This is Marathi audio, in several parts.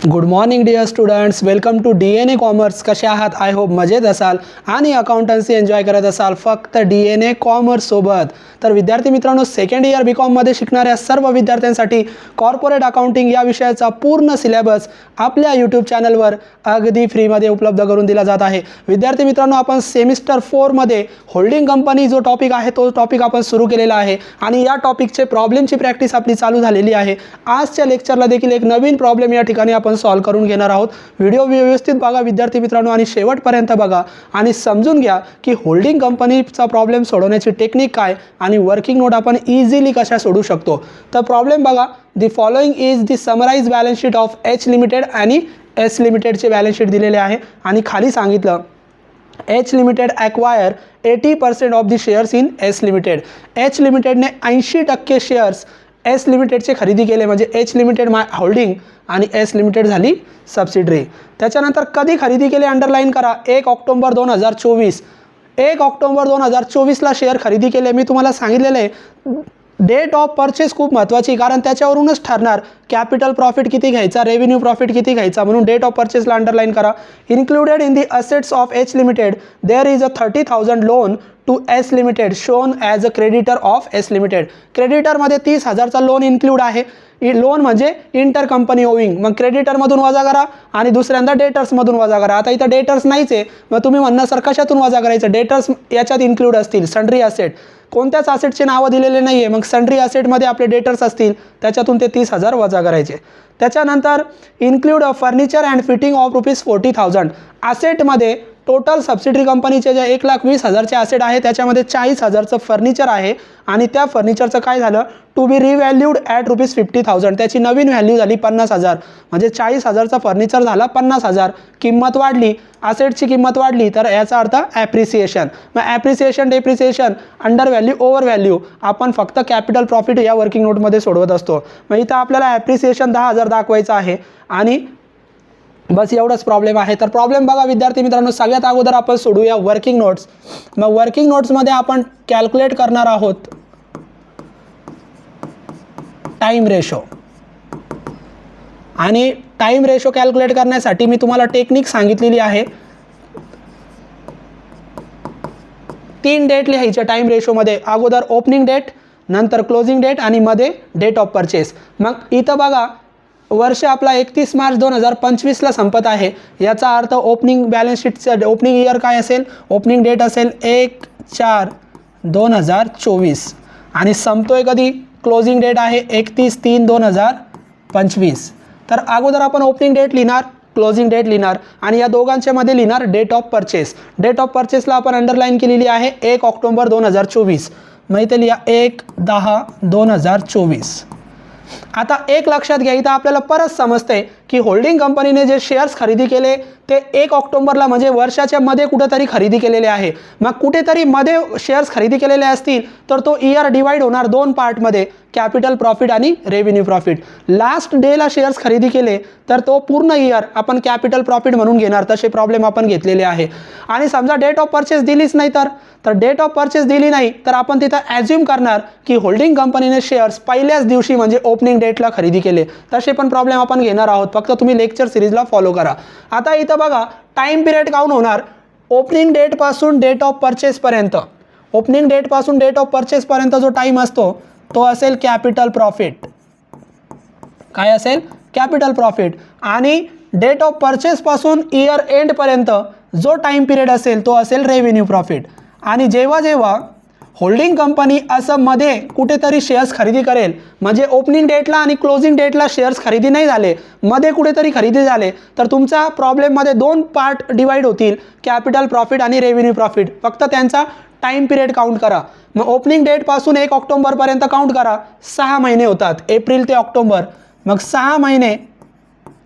Good morning dear students, welcome to DNA commerce. कसे आहात? आय होप मजेत असाल आणि अकाउंटन्सी एन्जॉय करत असाल फक्त DNA कॉमर्स सोबत. तर विद्यार्थी मित्रांनो, सेकंड इयर BCom शिकणाऱ्या सर्व विद्यार्थ्यांसाठी कॉर्पोरेट अकाउंटिंग या विषयाचा पूर्ण सिलेबस आपल्या यूट्यूब चॅनलवर अगदी फ्रीमध्ये उपलब्ध करून दिला जात आहे. विद्यार्थी मित्रांनो, आपण सेमिस्टर 4मध्ये होल्डिंग कंपनी जो टॉपिक आहे तो टॉपिक आपण सुरू केलेला आहे आणि या टॉपिकचे प्रॉब्लेमची प्रॅक्टिस आपली चालू झालेली आहे. आजच्या लेक्चरला देखील एक नवीन प्रॉब्लेम या ठिकाणी आपण सॉल्व करून घेणार आहोत. व्हिडिओ व्यवस्थित बघा विद्यार्थी मित्रांनो आणि शेवटपर्यंत बघा आणि समजून घ्या की होल्डिंग कंपनीचा प्रॉब्लेम सोडवण्याची टेक्निक काय आणि वर्किंग नोट आपण इझिली कशा सोडवू शकतो. तर प्रॉब्लेम बघा. The following is the summarised balance sheet of H limited आणि एस लिमिटेडचे बॅलन्स शीट दिलेले आहे आणि खाली सांगितलं H limited acquire 80% of the shares in S limited. H लिमिटेडने 80% शेअर्स एस लिमिटेडचे खरेदी केले, म्हणजे एच लिमिटेड होल्डिंग आणि एस लिमिटेड झाली सबसिडरी. त्याच्यानंतर कधी खरेदी केले अंडरलाईन करा. 1 ऑक्टोबर 2024. 1 ऑक्टोबर 2024ला शेअर खरेदी केले. मी तुम्हाला सांगितलेलं आहे डेट ऑफ परचेस खूप महत्त्वाची, कारण त्याच्यावरूनच ठरणार कॅपिटल प्रॉफिट किती घ्यायचा, रेव्हेन्यू प्रॉफिट किती घ्यायचा. म्हणून डेट ऑफ परचेसला अंडरलाईन करा. Included in the assets of H limited there is a 30,000 loan to S limited shown as a creditor of S limited. क्रेडिटरमध्ये 30,000चा लोन इन्क्लूड आहे. लोन म्हणजे इंटर कंपनी ओविंग. मग क्रेडिटरमधून वजा करा आणि दुसऱ्यांदा डेटर्समधून वजा करा. आता इथं डेटर्स नाहीच आहे, मग तुम्ही म्हणणार सर कशातून वजा करायचं. डेटर्स याच्यात इन्क्लूड असतील. सन्ड्री असेट, कोणत्याच असेटचे नावं दिलेले नाही आहे, मग सन्ड्री असेटमध्ये आपले डेटर्स असतील, त्याच्यातून ते 30,000 वजा करायचे. त्याच्यानंतर include furniture and fitting of ₹40,000. असेटमध्ये टोटल सबसिडरी कंपनीचे जे 1,20,000चे असेट आहे त्याच्यामध्ये 40,000चं फर्निचर आहे आणि त्या फर्निचरचं काय झालं टू बी रिव्हॅल्यूड ॲट ₹50,000. त्याची नवीन व्हॅल्यू झाली 50,000. म्हणजे 40,000चा फर्निचर झाला 50,000. किंमत वाढली, असेटची किंमत वाढली, तर याचा अर्थ ॲप्रिसिएशन. मग appreciation depreciation under value over value आपण फक्त कॅपिटल प्रॉफिट या वर्किंग नोटमध्ये सोडवत असतो. मग इथं आपल्याला ॲप्रिसिएशन 10,000 दाखवायचं आहे आणि बस एवढंच प्रॉब्लेम आहे. तर प्रॉब्लेम बघा विद्यार्थी मित्रांनो, सगळ्यात अगोदर आपण सोडूया वर्किंग नोट्स. मग वर्किंग नोट्समध्ये आपण कॅल्क्युलेट करणार आहोत टाईम रेशो. आणि टाईम रेशो कॅल्क्युलेट करण्यासाठी मी तुम्हाला टेक्निक सांगितलेली आहे. 3 डेट लिहायच्या टाईम रेशोमध्ये. अगोदर ओपनिंग डेट, नंतर क्लोजिंग डेट आणि मध्ये डेट ऑफ परचेस. मग इथं बघा वर्ष आपला 31 मार्च 2025ला संपत आहे. याचा अर्थ ओपनिंग बॅलन्स शीटचं ओपनिंग इयर काय असेल, ओपनिंग डेट असेल 1/4/2024 आणि संपतोय कधी, क्लोजिंग डेट आहे 31/3/2025. तर अगोदर आपण ओपनिंग डेट लिहिणार, क्लोजिंग डेट लिहिणार आणि या दोघांच्या मध्ये लिहिणार date of purchase. Date of परचेसला आपण अंडरलाईन केलेली आहे 1 ऑक्टोबर 2024. मग इथे लिहा 1/10/2024. आता एक लक्षात घ्या, इथं आपल्याला परत समजते की होल्डिंग कंपनीने जे शेअर्स खरेदी केले ते 1 ऑक्टोबरला म्हणजे वर्षाच्या मध्ये कुठेतरी खरेदी केलेले आहे. मग कुठेतरी मध्ये शेअर्स खरेदी केलेले असतील तर तो इयर डिवाइड होणार 2 पार्टमध्ये, कॅपिटल प्रॉफिट आणि रेव्हेन्यू प्रॉफिट. लास्ट डेला शेअर्स खरेदी केले तर तो पूर्ण इयर आपण कॅपिटल प्रॉफिट म्हणून घेणार. तसे प्रॉब्लेम आपण घेतलेले आहे. आणि समजा डेट ऑफ परचेस दिलीच नाही तर डेट ऑफ परचेस दिली नाही तर आपण तिथं ॲज्युम करणार की होल्डिंग कंपनीने शेअर्स पहिल्याच दिवशी म्हणजे ओपनिंग डेटला खरेदी केले. तसे पण प्रॉब्लेम आपण घेणार आहोत, फक्त तुम्ही लेक्चर सिरीजला फॉलो करा. आता इथं बघा टाइम पिरियड काउंट होणार ओपनिंग डेट पासून डेट ऑफ परचेस पर्यंत. ओपनिंग डेट पासून डेट ऑफ परचेस पर्यंत जो टाइम असतो तो असेल कॅपिटल प्रॉफिट. काय असेल, कॅपिटल प्रॉफिट. आणि डेट ऑफ परचेस पासून इयर एंड पर्यंत जो टाइम पिरियड असेल तो असेल रेव्हेन्यू प्रॉफिट. आणि जेव्हा होल्डिंग कंपनी असं मध्ये कुठेतरी शेअर्स खरेदी करेल, म्हणजे ओपनिंग डेटला आणि क्लोजिंग डेटला शेअर्स खरेदी नाही झाले, मध्ये कुठेतरी खरेदी झाले, तर तुमच्या प्रॉब्लेममध्ये 2 पार्ट डिवाइड होतील, कॅपिटल प्रॉफिट आणि रेव्हेन्यू प्रॉफिट. फक्त त्यांचा टाइम पिरियड काउंट करा. मग ओपनिंग डेटपासून 1 ऑक्टोबरपर्यंत काउंट करा. 6 महिने होतात, एप्रिल ते ऑक्टोबर. मग 6 महिने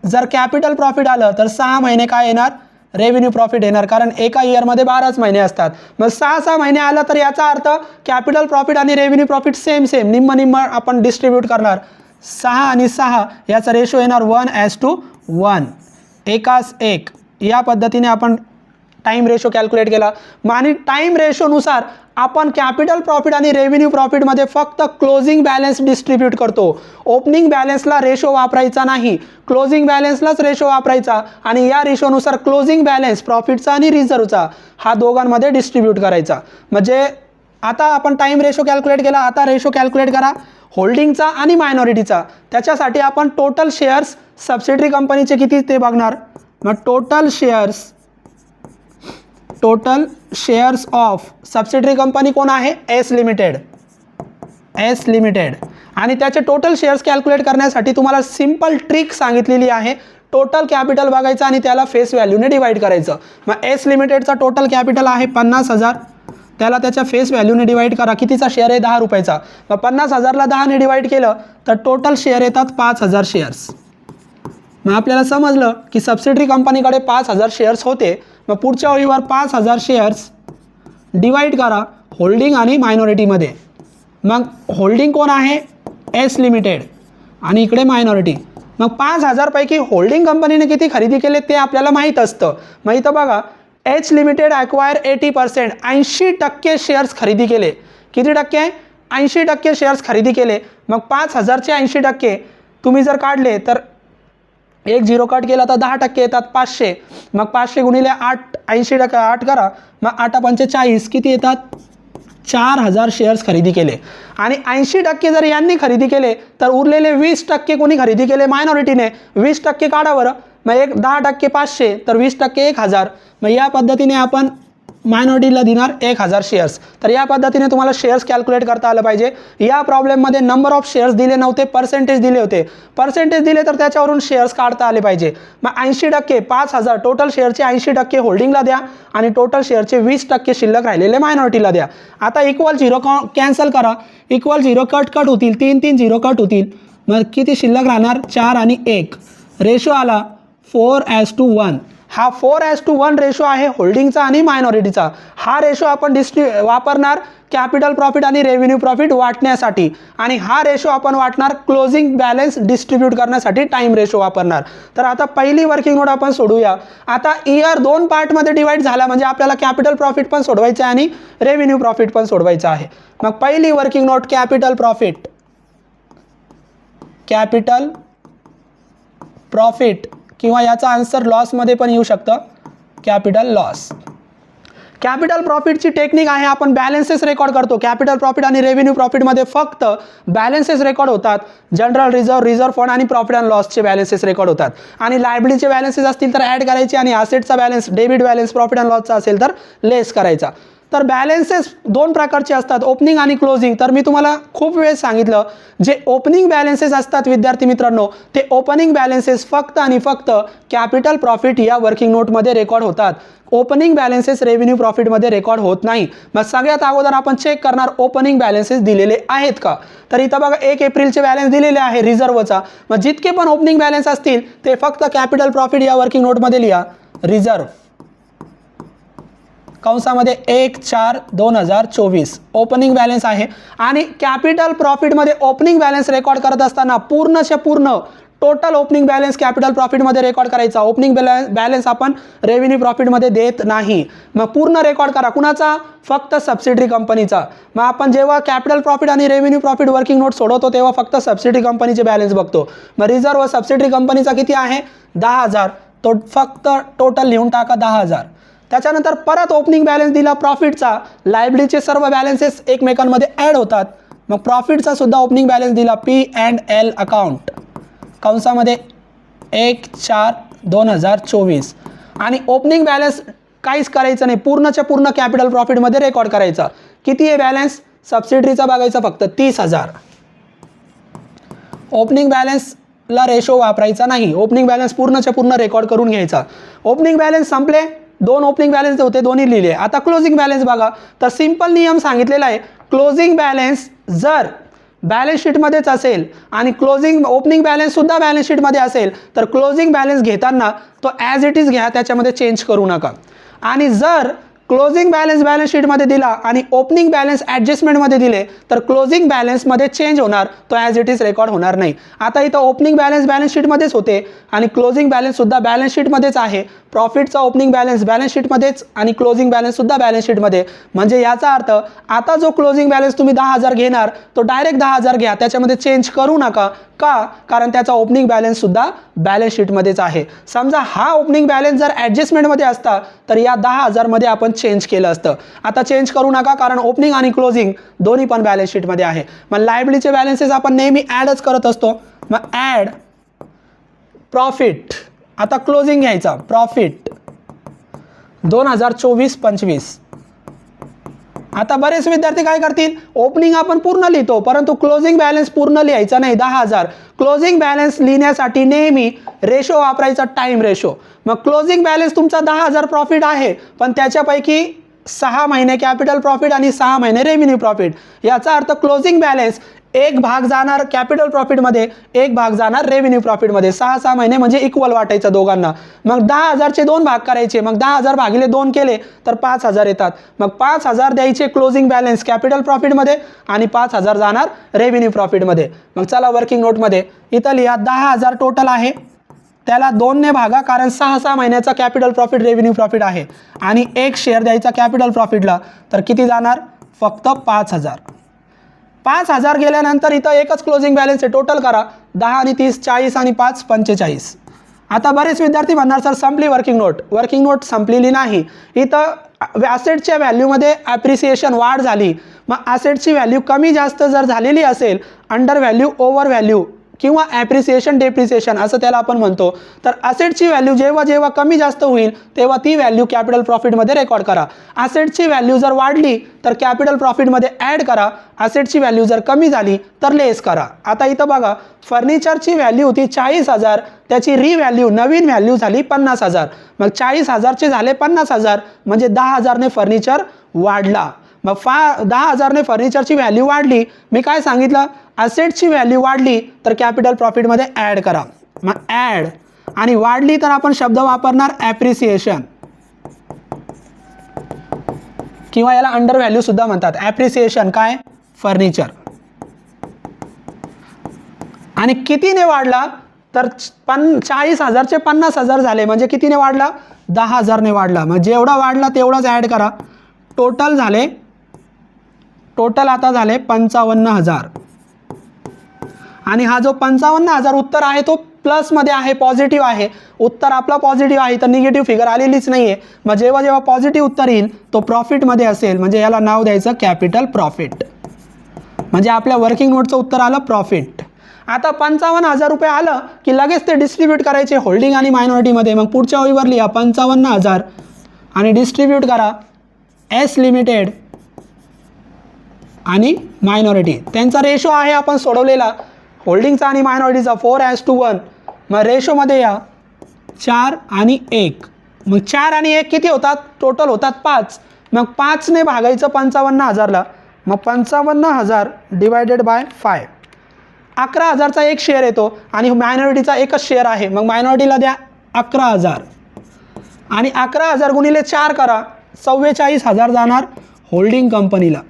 जर कॅपिटल प्रॉफिट आलं तर 6 महिने काय येणार, रेव्हेन्यू प्रॉफिट येणार, कारण एका इयरमध्ये 12च महिने असतात. मग 6 महिने आला तर याचा अर्थ कॅपिटल प्रॉफिट आणि रेव्हेन्यू प्रॉफिट सेम निम्म आपण डिस्ट्रीब्यूट करणार. 6 आणि 6 याचा रेशो येणार 1:1, 1 या पद्धतीने आपण टाईम रेशो कॅल्क्युलेट केला. आणि टाईम रेशोनुसार आपण कॅपिटल प्रॉफिट आणि रेव्हेन्यू प्रॉफिटमध्ये फक्त क्लोजिंग बॅलन्स डिस्ट्रीब्यूट करतो. ओपनिंग बॅलन्सला रेशो वापरायचा नाही, क्लोजिंग बॅलन्सलाच रेशो वापरायचा. आणि या रेशोनुसार क्लोजिंग बॅलन्स प्रॉफिटचा आणि रिझर्वचा हा दोघांमध्ये डिस्ट्रीब्यूट करायचा. म्हणजे आता आपण टाईम रेशो कॅल्क्युलेट केला. आता रेशो कॅल्क्युलेट करा होल्डिंगचा आणि मायनॉरिटीचा. त्याच्यासाठी आपण टोटल शेअर्स सबसिडरी कंपनीचे किती ते बघणार. मग total shares of subsidiary company कोण आहे, एस लिमिटेड. आणि त्याचे टोटल शेअर्स कॅल्क्युलेट करण्यासाठी तुम्हाला सिंपल ट्रिक सांगितलेली आहे. टोटल कॅपिटल बघायचं आणि त्याला फेस व्हॅल्यूने डिवाइड करायचं. मग एस लिमिटेडचा टोटल कॅपिटल आहे 50,000, त्याला त्याच्या फेस व्हॅल्यूने डिवाइड करा. कितीचा शेअर आहे, 10 रुपयाचा. मग 50,000ला 10ने डिवाइड केलं तर टोटल शेअर येतात 5,000 शेअर्स. मग आपल्याला समजलं की सबसिडरी कंपनीकडे 5,000 शेअर्स होते. मग पुढच्या ओळीवर 5,000 शेअर्स डिवाइड करा होल्डिंग आणि मायनॉरिटीमध्ये. मग होल्डिंग कोण आहे, एस लिमिटेड, आणि इकडे मायनॉरिटी. मग 5,000 पैकी होल्डिंग कंपनीने किती खरेदी केले ते आपल्याला माहीत असतं. मग इथं बघा एच लिमिटेड ॲक्वायर 80%, 80% शेअर्स खरेदी केले. किती टक्के, 80% शेअर्स खरेदी केले. मग 5,000चे 80% तुम्ही जर काढले तर एक 0 कट केला तर 10% येतात, 500. मग 500 गुणिले 8, 80% 8 करा. मग 8 पंचे 40 किती येतात, 4,000 शेअर्स खरेदी केले. आणि 80% जर यांनी खरेदी केले तर उरलेले 20% कोणी खरेदी केले, मायनॉरिटीने. 20% काढा बरं. मग 10% 500 तर 20% 1,000. मग या पद्धतीने आपण मायनॉरिटीला देणार 1,000 शेअर्स. तर या पद्धतीने तुम्हाला शेअर्स कॅल्क्युलेट करता आलं पाहिजे. या प्रॉब्लेममध्ये नंबर ऑफ शेअर्स दिले नव्हते, पर्सेंटेज दिले होते. पर्सेंटेज दिले तर त्याच्यावरून शेअर्स काढता आले पाहिजे. मग 80% 5,000 टोटल शेअरचे 80% होल्डिंगला द्या आणि टोटल शेअरचे 20% शिल्लक राहिलेले मायनॉरिटीला द्या. आता इक्वल 0 कॅन्सल करा. इक्वल 0 कट होतील, 3 0 कट होतील. मग किती शिल्लक राहणार, 4 आणि 1. रेशो आला 4:1. हा 4:1 रेशो आहे होल्डिंगचा आणि मायनॉरिटीचा. हा रेशो आपण वापरणार कॅपिटल प्रॉफिट आणि रेव्हेन्यू प्रॉफिट वाटण्यासाठी. आणि हा रेशो आपण वाटणार क्लोजिंग बॅलन्स डिस्ट्रीब्यूट करण्यासाठी टाईम रेशो वापरणार. तर आता पहिली वर्किंग नोट आपण सोडूया. आता इयर 2 पार्टमध्ये डिवाइड झाला म्हणजे आपल्याला कॅपिटल प्रॉफिट पण सोडवायचं आहे आणि रेव्हेन्यू प्रॉफिट पण सोडवायचं आहे. मग पहिली वर्किंग नोट कॅपिटल प्रॉफिट किंवा याचा आन्सर लॉसमध्ये पण येऊ शकतं, कॅपिटल लॉस. कॅपिटल प्रॉफिटची टेक्निक आहे, आपण बॅलन्सेस रेकॉर्ड करतो. कॅपिटल प्रॉफिट आणि रेव्हेन्यू प्रॉफिटमध्ये फक्त बॅलन्सेस रेकॉर्ड होतात. जनरल रिझर्व्ह फंड आणि प्रॉफिट अँड लॉसचे बॅलन्सेस रेकॉर्ड होतात. आणि लायबिलिटीचे बॅलन्सेस असतील तर ॲड करायचे आणि असेटचा balance, debit balance profit and लॉसचा असेल तर लेस करायचा. तर बॅलन्सेस 2 प्रकारचे असतात, ओपनिंग आणि क्लोजिंग. तर मी तुम्हाला खूप वेळेस सांगितलं, जे ओपनिंग बॅलन्सेस असतात विद्यार्थी मित्रांनो, ते ओपनिंग बॅलन्सेस फक्त आणि फक्त कॅपिटल प्रॉफिट या वर्किंग नोटमध्ये रेकॉर्ड होतात. ओपनिंग बॅलन्सेस रेव्हेन्यू प्रॉफिटमध्ये रेकॉर्ड होत नाही. मग सगळ्यात अगोदर आपण चेक करणार ओपनिंग बॅलन्सेस दिलेले आहेत का. तर इथं बघा 1 एप्रिलचे बॅलन्स दिलेले आहे रिझर्वचा. मग जितके पण ओपनिंग बॅलन्स असतील ते फक्त कॅपिटल प्रॉफिट या वर्किंग नोटमध्ये लिहा. रिझर्व कंसामध्ये 1/4/2024 ओपनिंग बॅलन्स आहे. आणि कॅपिटल प्रॉफिटमध्ये ओपनिंग बॅलन्स रेकॉर्ड करत असताना पूर्णच्या पूर्ण टोटल ओपनिंग बॅलन्स कॅपिटल प्रॉफिटमध्ये रेकॉर्ड करायचा. ओपनिंग बॅलन्स आपण रेव्हेन्यू प्रॉफिटमध्ये देत नाही. मग पूर्ण रेकॉर्ड करा. कुणाचा, फक्त सबसिडरी कंपनीचा. मग आपण जेव्हा कॅपिटल प्रॉफिट आणि रेव्हेन्यू प्रॉफिट वर्किंग नोट सोडवतो तेव्हा फक्त सबसिडरी कंपनीचे बॅलन्स बघतो. मग रिझर्व सबसिडरी कंपनीचा किती आहे, 10,000. तो फक्त टोटल लिहून टाका 10,000. त्याच्यानंतर परत ओपनिंग बॅलन्स दिला प्रॉफिटचा. लायबिलिटीचे सर्व बॅलन्सेस एकमेकांमध्ये ॲड होतात. मग प्रॉफिटचा सुद्धा ओपनिंग बॅलन्स दिला P&L अकाउंट कंसामध्ये 1/4/2024. आणि ओपनिंग बॅलन्स काहीच करायचं नाही, पूर्णच्या पूर्ण कॅपिटल प्रॉफिटमध्ये रेकॉर्ड करायचा. किती आहे बॅलन्स, सबसिडरीचा बघायचा फक्त 30,000. ओपनिंग बॅलन्सला रेशो वापरायचा नाही, ओपनिंग बॅलन्स पूर्णच्या पूर्ण रेकॉर्ड करून घ्यायचा. ओपनिंग बॅलन्स संपले, 2 ओपनिंग बॅलन्स होते, दोन्ही लिहिले. आता क्लोजिंग बॅलन्स बघा. तर सिंपल नियम सांगितलेला आहे, क्लोजिंग बॅलन्स जर बॅलन्स शीटमध्येच असेल आणि ओपनिंग बॅलन्स सुद्धा बॅलन्स शीटमध्ये असेल तर क्लोजिंग बॅलन्स घेताना तो ॲज इट इज घ्या, त्याच्यामध्ये चेंज करू नका. आणि जर क्लोजिंग बॅलन्स बॅलन्स शीटमध्ये दिला आणि ओपनिंग बॅलन्स ॲडजस्टमेंटमध्ये दिले तर क्लोजिंग बॅलन्समध्ये चेंज होणार, तो ॲज इट इज रेकॉर्ड होणार नाही. आता इथं ओपनिंग बॅलन्स बॅलन्स शीटमध्येच होते आणि क्लोजिंग बॅलन्ससुद्धा बॅलन्स शीटमध्येच आहे. प्रॉफिटचा ओपनिंग बॅलन्स बॅलन्स शीटमध्येच आणि क्लोजिंग बॅलन्ससुद्धा बॅलन्स शीटमध्ये. म्हणजे याचा अर्थ आता जो क्लोजिंग बॅलन्स तुम्ही 10,000 घेणार तो डायरेक्ट 10,000 घ्या, त्याच्यामध्ये चेंज करू नका. का? कारण त्याचा ओपनिंग बॅलन्ससुद्धा बॅलन्स शीटमध्येच आहे. समजा हा ओपनिंग बॅलन्स जर ॲडजस्टमेंटमध्ये असता तर या 10,000मध्ये आपण चेंज केलं असतं. आता चेंज करू नका कारण ओपनिंग आणि क्लोजिंग दोन्ही पण बॅलन्स शीटमध्ये आहे. मग लायबिलिटीचे बॅलन्सेस आपण नेहमी ॲडच करत असतो. मग ॲड प्रॉफिट, आता क्लोजिंग घ्यायचा प्रॉफिट 2024-25. आता बरेच विद्यार्थी काय करतील, ओपनिंग आपण पूर्ण लिहितो परंतु क्लोजिंग बॅलन्स पूर्ण लिहायचा नाही. 10,000 क्लोजिंग बॅलन्स लिहिण्यासाठी नेहमी रेशो वापरायचा, टाइम रेशो. मग क्लोजिंग बॅलन्स तुमचा 10,000 प्रॉफिट आहे पण त्याच्यापैकी 6 महिने कॅपिटल प्रॉफिट आणि 6 महिने रेव्हेन्यू प्रॉफिट. याचा अर्थ क्लोजिंग बॅलन्स एक भाग जाणार कॅपिटल प्रॉफिटमध्ये, एक भाग जाणार रेव्हेन्यू प्रॉफिटमध्ये. 6 महिने म्हणजे इक्वल वाटायचं दोघांना. मग 10,000चे 2 भाग करायचे. मग 10,000 भागिले 2 केले तर 5,000 येतात. मग 5,000 द्यायचे क्लोजिंग बॅलन्स कॅपिटल प्रॉफिटमध्ये आणि 5,000 जाणार रेव्हेन्यू प्रॉफिटमध्ये. मग चला वर्किंग नोटमध्ये इथं लिहा 10,000 टोटल आहे, त्याला 2ने भागा कारण 6 महिन्याचा कॅपिटल प्रॉफिट रेव्हेन्यू प्रॉफिट आहे आणि 1 शेअर द्यायचा कॅपिटल प्रॉफिटला. तर किती जाणार? फक्त 5,000. 5,000 गेल्यानंतर इथं एकच क्लोजिंग बॅलन्स आहे. टोटल करा 10 आणि 30 40 आणि 5 45. आता बरेच विद्यार्थी म्हणणार सर संपली वर्किंग नोट. वर्किंग नोट संपलेली नाही. इथं ॲसेटच्या व्हॅल्यूमध्ये ॲप्रिसिएशन वाढ झाली. मग ॲसेटची व्हॅल्यू कमी जास्त जर झालेली असेल, अंडर व्हॅल्यू ओव्हर व्हॅल्यू किंवा ॲप्रिसिएशन डेप्रिसिएशन असं त्याला आपण म्हणतो, तर ॲसेटची व्हॅल्यू जेव्हा जेव्हा कमी जास्त होईल तेव्हा ती व्हॅल्यू कॅपिटल प्रॉफिटमध्ये रेकॉर्ड करा. ॲसेटची व्हॅल्यू जर वाढली तर कॅपिटल प्रॉफिटमध्ये ॲड करा. ॲसेटची व्हॅल्यू जर कमी झाली तर लेस करा. आता इथं बघा फर्निचरची व्हॅल्यू होती 40,000, त्याची रिव्हॅल्यू नवीन व्हॅल्यू झाली 50,000. मग 40,000चे झाले 50,000 म्हणजे 10,000ने फर्निचर वाढला. मग 10,000ने फर्निचरची व्हॅल्यू वाढली. मी काय सांगितलं, ॲसेटची व्हॅल्यू वाढली तर कॅपिटल प्रॉफिटमध्ये ॲड करा. मग ॲड आणि वाढली तर आपण शब्द वापरणार ॲप्रिसिएशन किंवा याला अंडर व्हॅल्यू सुद्धा म्हणतात. ॲप्रिसिएशन काय? फर्निचर. आणि कितीने वाढला तर 40,000चे 50,000 झाले म्हणजे कितीने वाढला? 10,000ने वाढला. मग जेवढा वाढला तेवढाच ॲड करा. टोटल झाले, टोटल आता झाले 55,000. आणि हा जो 55,000 उत्तर आहे तो प्लसमध्ये आहे, पॉझिटिव्ह आहे. उत्तर आपला पॉझिटिव्ह आहे तर निगेटिव्ह फिगर आलेलीच नाही आहे. मग जेव्हा जेव्हा पॉझिटिव्ह उत्तर येईल तो प्रॉफिटमध्ये असेल म्हणजे याला नाव द्यायचं कॅपिटल प्रॉफिट. म्हणजे आपल्या वर्किंग नोटचं उत्तर आलं प्रॉफिट. आता 55,000 रुपये आलं की लगेच ते डिस्ट्रीब्यूट करायचे होल्डिंग आणि मायनॉरिटीमध्ये. मग पुढच्या ओळीवर लिहा 55,000 आणि डिस्ट्रीब्यूट करा एस लिमिटेड आणि मायनॉरिटी. त्यांचा रेशो आहे आपण सोडवलेला होल्डिंगचा आणि मायनॉरिटीचा 4:1. मग रेशोमध्ये या 4 आणि 1. मग 4 आणि 1 किती होतात? टोटल होतात 5. मग 5ने भागायचं 55,000ला. मग 55,000 डिवायडेड बाय 5. 11,000चा एक शेअर येतो आणि मायनॉरिटीचा एकच शेअर आहे. मग मायनॉरिटीला द्या 11,000 आणि 11,000 गुणिले 4 करा 44,000 जाणार होल्डिंग कंपनीला.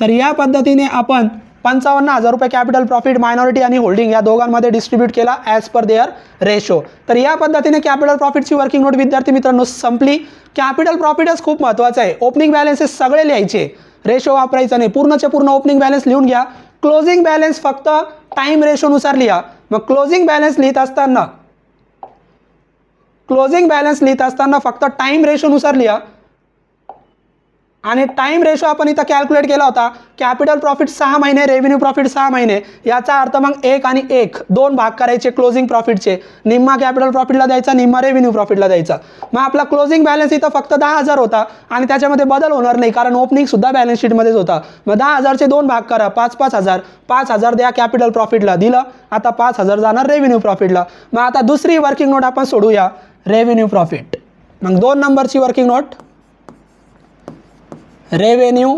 तर या पद्धतीने आपण 55,000 रुपये कॅपिटल प्रॉफिट मायनॉरिटी आणि होल्डिंग या दोघांमध्ये डिस्ट्रीब्यूट केला ॲज पर देअर रेशो. तर या पद्धतीने कॅपिटल प्रॉफिटची वर्किंग नोट विद्यार्थी मित्रांनो संपली. कॅपिटल प्रॉफिटच खूप महत्त्वाचं आहे. ओपनिंग बॅलन्सेस सगळे लिहायचे, रेशो वापरायचा नाही. पूर्णचे पूर्ण ओपनिंग बॅलन्स लिहून घ्या. क्लोजिंग बॅलन्स फक्त टाईम रेशोनुसार लिहा. मग क्लोजिंग बॅलन्स लिहित असताना फक्त टाईम रेशोनुसार लिहा. आणि टाइम रेशो आपण इथं कॅल्क्युलेट केला होता. कॅपिटल प्रॉफिट 6 महिने, रेव्हेन्यू प्रॉफिट 6 महिने. याचा अर्थ मग 1 आणि 1 2 भाग करायचे क्लोजिंग प्रॉफिटचे. निम्मा कॅपिटल प्रॉफिटला द्यायचा, निम्मा रेव्हेन्यू प्रॉफिटला द्यायचा. मग आपला क्लोजिंग बॅलन्स इथं फक्त 10,000 होता आणि त्याच्यामध्ये बदल होणार नाही कारण ओपनिंग सुद्धा बॅलन्स शीटमध्येच होता. मग 10,000चे 2 भाग करा 5,000. 5,000 द्या कॅपिटल प्रॉफिटला, दिलं. आता 5,000 जाणार रेव्हेन्यू प्रॉफिटला. मग आता दुसरी वर्किंग नोट आपण सोडूया रेव्हेन्यू प्रॉफिट. मग 2 नंबरची working note revenue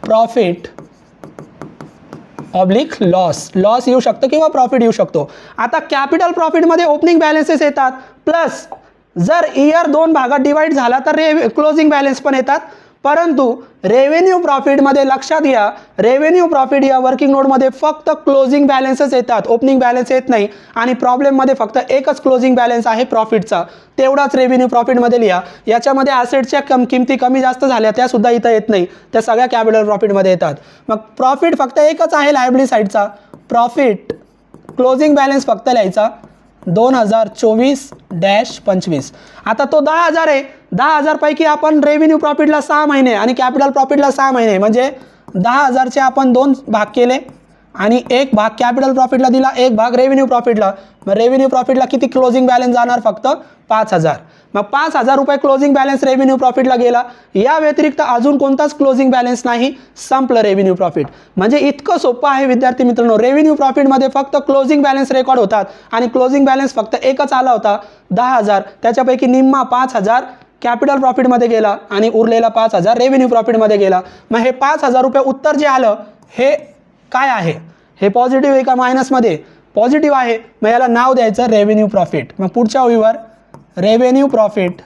profit oblique loss. Loss येऊ शकतो किंवा प्रॉफिट येऊ शकतो. आता कॅपिटल प्रॉफिटमध्ये ओपनिंग बॅलन्सेस येतात प्लस जर इयर 2 भागात डिवाइड झाला तर क्लोजिंग बॅलन्स पण येतात, परंतु रेव्हेन्यू प्रॉफिटमध्ये लक्षात घ्या, रेव्हेन्यू प्रॉफिट या वर्किंग नोटमध्ये फक्त क्लोजिंग बॅलन्सच येतात, ओपनिंग बॅलन्स येत नाही. आणि प्रॉब्लेममध्ये फक्त एकच क्लोजिंग बॅलन्स आहे प्रॉफिटचा, तेवढाच रेव्हेन्यू प्रॉफिटमध्ये लिहा. याच्यामध्ये ॲसेटच्या किमती कमी जास्त झाल्या त्यासुद्धा इथं येत नाही, त्या सगळ्या कॅपिटल प्रॉफिटमध्ये येतात. मग प्रॉफिट फक्त एकच आहे लायबिलिटी साईडचा, प्रॉफिट क्लोजिंग बॅलन्स फक्त लिहायचा 2024-25. आता तो 10,000 आहे, 10,000 पैकी आपण रेव्हेन्यू प्रॉफिटला 6 महिने आणि कॅपिटल प्रॉफिटला 6 महिने, म्हणजे 10,000चे आपण 2 भाग केले आणि एक भाग कॅपिटल प्रॉफिटला दिला, एक भाग रेव्हेन्यू प्रॉफिटला. मग रेव्हेन्यू प्रॉफिटला किती क्लोजिंग बॅलन्स जाणार? फक्त 5,000. मग 5,000 रुपये क्लोजिंग बॅलन्स रेव्हेन्यू प्रॉफिटला गेला. या व्यतिरिक्त अजून कोणताच क्लोजिंग बॅलन्स नाही, संपलं रेव्हेन्यू प्रॉफिट. म्हणजे इतकं सोपं आहे विद्यार्थी मित्रांनो. रेव्हेन्यू प्रॉफिटमध्ये फक्त क्लोजिंग बॅलन्स रेकॉर्ड होतात आणि क्लोजिंग बॅलन्स फक्त एकच आला होता 10,000, त्याच्यापैकी निम्मा 5,000 कॅपिटल प्रॉफिटमध्ये गेला आणि उरलेला 5,000 रेव्हेन्यू प्रॉफिटमध्ये गेला. मग हे 5,000 रुपये उत्तर जे आलं हे काय आहे? हे पॉझिटिव्ह आहे का मायनसमध्ये? पॉझिटिव्ह आहे. मग याला नाव द्यायचं रेव्हेन्यू प्रॉफिट. मग पुढच्या ओळीवर revenue profit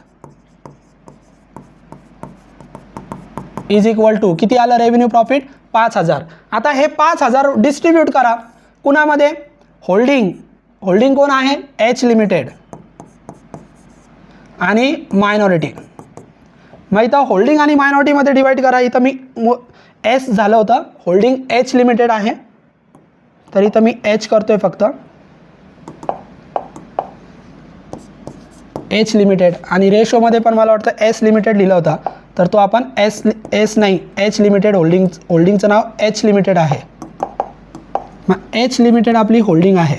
is equal to किती आलं? Revenue profit 5,000. आता हे 5,000 डिस्ट्रीब्यूट करा कुणामध्ये? होल्डिंग. होल्डिंग कोण आहे? एच लिमिटेड आणि मायनॉरिटी. मग इथं होल्डिंग आणि मायनॉरिटीमध्ये डिवाइड करा. इथं मी एस झालं होतं, होल्डिंग एच लिमिटेड आहे, तर इथं मी एच करतोय फक्त, एच लिमिटेड. आणि रेशोमध्ये पण मला वाटतं एस लिमिटेड लिहिलं होता, तर तो आपण एस नाही एच लिमिटेड, होल्डिंगचं नाव एच लिमिटेड आहे. मग एच लिमिटेड आपली होल्डिंग आहे.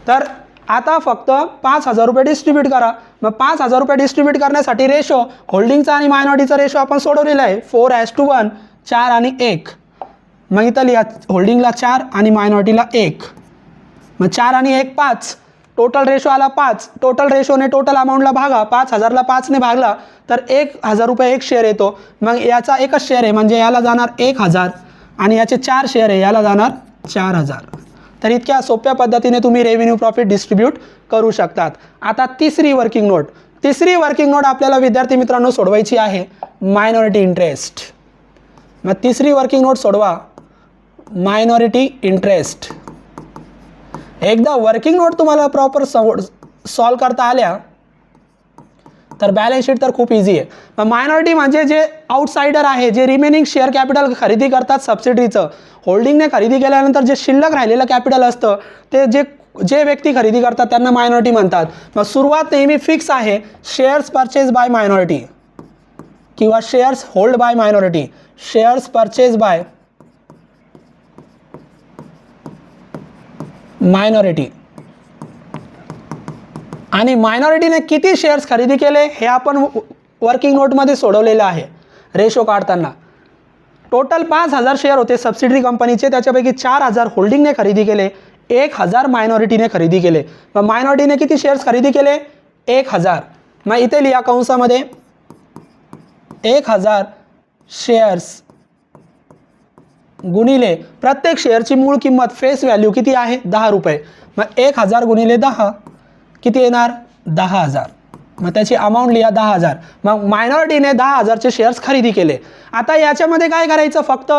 तर आता फक्त 5,000 रुपये डिस्ट्रीब्यूट करा. मग 5,000 रुपये डिस्ट्रीब्यूट करण्यासाठी रेशो होल्डिंगचा आणि मायनॉरिटीचा रेशो आपण सोडवलेला आहे 4:1, 4 आणि 1. मग इथं लिहा होल्डिंगला 4 आणि मायनॉरिटीला 1. मग 4 आणि 1 5, टोटल रेशो आला 5. टोटल रेशोने टोटल अमाऊंटला भागा, 5,000ला 5ने भागला तर 1,000 रुपये एक शेअर येतो. मग याचा एकच शेअर आहे म्हणजे याला जाणार 1,000 आणि याचे 4 शेअर आहे, याला जाणार 4,000. तर इतक्या सोप्या पद्धतीने तुम्ही रेव्हेन्यू प्रॉफिट डिस्ट्रीब्यूट करू शकतात. आता तिसरी वर्किंग नोट. तिसरी वर्किंग नोट आपल्याला विद्यार्थी मित्रांनो सोडवायची आहे मायनॉरिटी इंटरेस्ट. मग तिसरी वर्किंग नोट सोडवा मायनॉरिटी इंटरेस्ट. एकदा वर्किंग नोट तुम्हाला प्रॉपर सॉल्व करता आल्या तर बॅलन्स शीट तर खूप इझी आहे. मग मायनॉरिटी म्हणजे जे आउटसाइडर आहे, जे रिमेनिंग शेअर कॅपिटल खरेदी करतात सबसिडीचं, होल्डिंगने खरेदी केल्यानंतर जे शिल्लक राहिलेलं कॅपिटल असतं ते जे व्यक्ती खरेदी करतात त्यांना मायनॉरिटी म्हणतात. मग सुरुवात नेहमी फिक्स आहे, शेअर्स परचेज बाय मायनॉरिटी किंवा shares hold by minority. Shares purchase by minority. आणि मायनॉरिटीने किती शेअर्स खरेदी केले हे आपण वर्किंग नोटमध्ये सोडवलेलं आहे रेशो काढताना. टोटल 5,000 शेअर होते सबसिडरी कंपनीचे, त्याच्यापैकी 4,000 होल्डिंगने खरेदी केले, 1,000 मायनॉरिटीने खरेदी केले. मग मायनॉरिटीने किती शेअर्स खरेदी केले? 1,000. मग इथे लिहा कंसामध्ये 1,000 शेअर्स गुणिले प्रत्येक शेअरची मूळ किंमत फेस व्हॅल्यू किती आहे? 10 रुपये. मग 1,000 गुणिले 10 किती येणार? 10,000. मग त्याची अमाऊंट लिहा 10,000. मग मायनॉरिटीने 10,000चे शेअर्स खरेदी केले. आता याच्यामध्ये काय करायचं? फक्त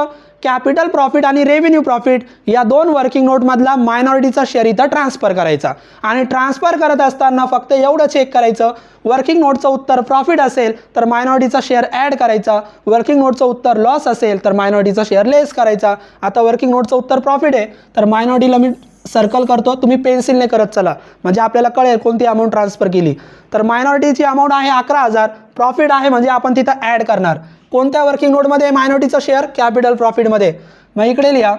कॅपिटल प्रॉफिट आणि रेव्हेन्यू प्रॉफिट या 2 वर्किंग नोटमधला मायनॉरिटीचा शेअर इथं ट्रान्सफर करायचा. आणि ट्रान्सफर करत असताना फक्त एवढं चेक करायचं, वर्किंग नोटचं उत्तर प्रॉफिट असेल तर मायनॉरिटीचा शेअर ॲड करायचा, वर्किंग नोटचं उत्तर लॉस असेल तर मायनॉरिटीचा शेअर लेस करायचा. आता वर्किंग नोटचं उत्तर प्रॉफिट आहे तर मायनॉरिटीला मी सर्कल करतो, तुम्ही पेन्सिलने करत चला म्हणजे आपल्याला कळेल कोणती अमाऊंट ट्रान्सफर केली. तर मायनॉरिटीची अमाऊंट आहे 11,000, प्रॉफिट आहे म्हणजे आपण तिथं ॲड करणार. कोणत्या वर्किंग नोटमध्ये मायनॉरिटीचा शेअर? कॅपिटल प्रॉफिटमध्ये. मग इकडे लिहा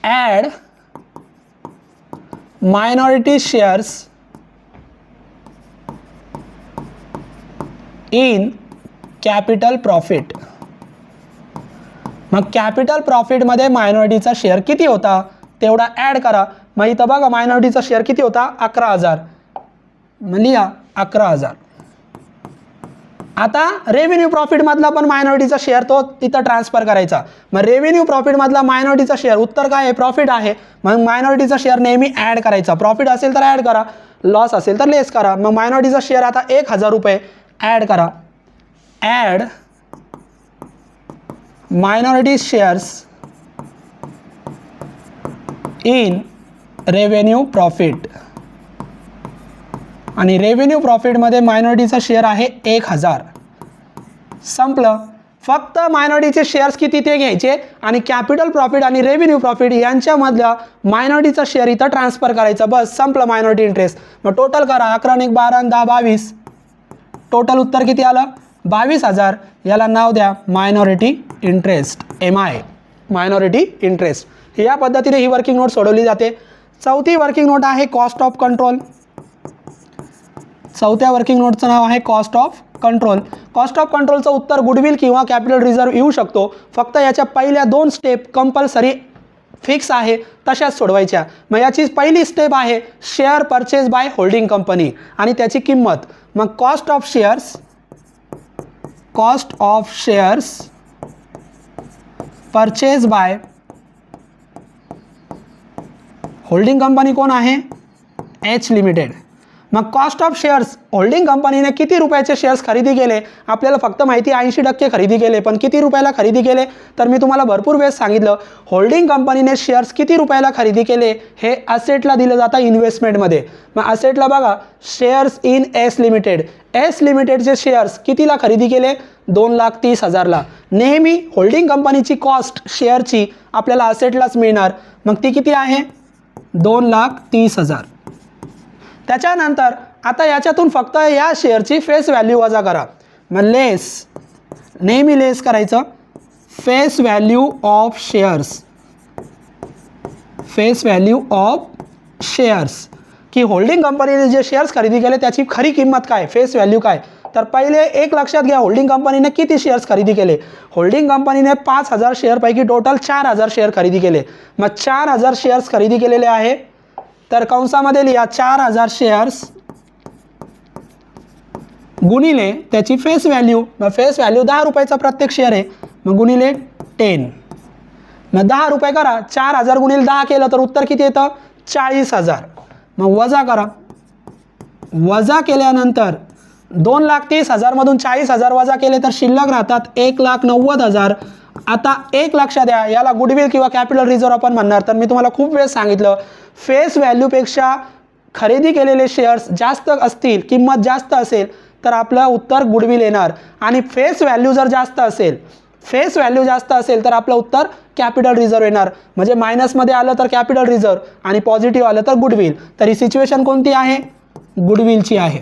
add minority shares in capital profit. मग कॅपिटल प्रॉफिटमध्ये मायनॉरिटीचा शेअर किती होता तेवढा ॲड करा. मग इथं बघा मायनॉरिटीचा शेअर किती होता? 11,000. मग लिहा 11,000. आता रेव्हेन्यू प्रॉफिटमधला पण मायनॉरिटीचा शेअर तो तिथं ट्रान्सफर करायचा. मग रेव्हेन्यू प्रॉफिटमधला मायनॉरिटीचा शेअर उत्तर काय आहे? प्रॉफिट आहे. मग मायनॉरिटीचा शेअर नेहमी ॲड करायचा. प्रॉफिट असेल तर ॲड करा. लॉस असेल तर लेस करा. मग मायनॉरिटीचा शेअर आता 1000 रुपये ॲड करा. Add minority shares in revenue profit. आणि रेव्हेन्यू प्रॉफिटमध्ये मायनॉरिटीचा शेअर आहे 1000. संपलं. फक्त मायनॉरिटीचे शेअर्स किती ते घ्यायचे आणि कॅपिटल प्रॉफिट आणि रेव्हेन्यू प्रॉफिट यांच्यामधला मायनॉरिटीचा शेअर इथं ट्रान्सफर करायचा. बस संपलं मायनॉरिटी इंटरेस्ट. मग टोटल करा. 11 1 12 10 22. टोटल उत्तर किती आलं? 22,000. याला नाव द्या minority interest, MI, minority interest. या पद्धतीने ही वर्किंग नोट सोडवली जाते. चौथी वर्किंग नोट आहे कॉस्ट ऑफ कंट्रोल. चौथ्या वर्किंग नोटचं नाव आहे cost of control. Cost of कंट्रोलचं उत्तर गुडविल किंवा कॅपिटल रिझर्व्ह येऊ शकतो. फक्त याच्या पहिल्या 2 स्टेप कंपल्सरी फिक्स आहे, तशाच सोडवायच्या. मग याची पहिली स्टेप आहे share purchase by holding company आणि त्याची किंमत. मग cost of shares purchase by holding company कोण आहे? H limited. मग कॉस्ट ऑफ शेअर्स होल्डिंग कंपनीने किती रुपयाचे शेअर्स खरेदी केले? आपल्याला फक्त माहिती 80% खरेदी केले, पण किती रुपयाला खरेदी केले? तर मी तुम्हाला भरपूर वेळेस सांगितलं, होल्डिंग कंपनीने शेअर्स किती रुपयाला खरेदी केले हे असेटला दिलं जातं इन्व्हेस्टमेंटमध्ये. मग असेटला बघा shares in S limited. S लिमिटेडचे शेअर्स कितीला खरेदी केले? 2,30,000ला. नेहमी होल्डिंग कंपनीची कॉस्ट शेअरची आपल्याला असेटलाच मिळणार. मग ती किती आहे? 2,30,000. त्याच्यानंतर आता याच्यातून फक्त या शेअरची फेस व्हॅल्यू वजा करा. मग नेहमी लेस करायचं. फेस व्हॅल्यू ऑफ शेअर्स की होल्डिंग कंपनीने जे शेअर्स खरेदी केले त्याची खरी किंमत काय, फेस व्हॅल्यू काय. तर पहिले एक लक्षात घ्या, होल्डिंग कंपनीने किती शेअर्स खरेदी केले? होल्डिंग कंपनीने 5,000 शेअरपैकी टोटल 4,000 शेअर खरेदी केले. मग 4,000 शेअर्स खरेदी केलेले आहे. तर कंसामध्ये लिहा 4,000 शेअर्स गुणिले त्याची फेस व्हॅल्यू. मग फेस व्हॅल्यू 10 रुपयाचा प्रत्येक शेअर आहे. मग गुणिले 10. मग 10 रुपये करा. 4,000 गुणिले 10 केलं तर उत्तर किती येतं? 40,000. मग वजा करा. वजा केल्यानंतर 2,30,000 मधून 40,000 वजा केले तर शिल्लक राहतात 1,90,000. आता एक लक्षात द्या, याला गुडविल किंवा कॅपिटल रिझर्व्ह आपण म्हणणार. तर मी तुम्हाला खूप वेळ सांगितलं, फेस व्हॅल्यूपेक्षा खरेदी केलेले शेअर्स जास्त असतील, किंमत जास्त असेल तर आपलं उत्तर गुडविल येणार. आणि फेस व्हॅल्यू जर जास्त असेल तर आपलं उत्तर कॅपिटल रिझर्व्ह येणार. म्हणजे मायनसमध्ये आलं तर कॅपिटल रिझर्व्ह आणि पॉझिटिव्ह आलं तर गुडविल. तर ही सिच्युएशन कोणती आहे? गुडविलची आहे.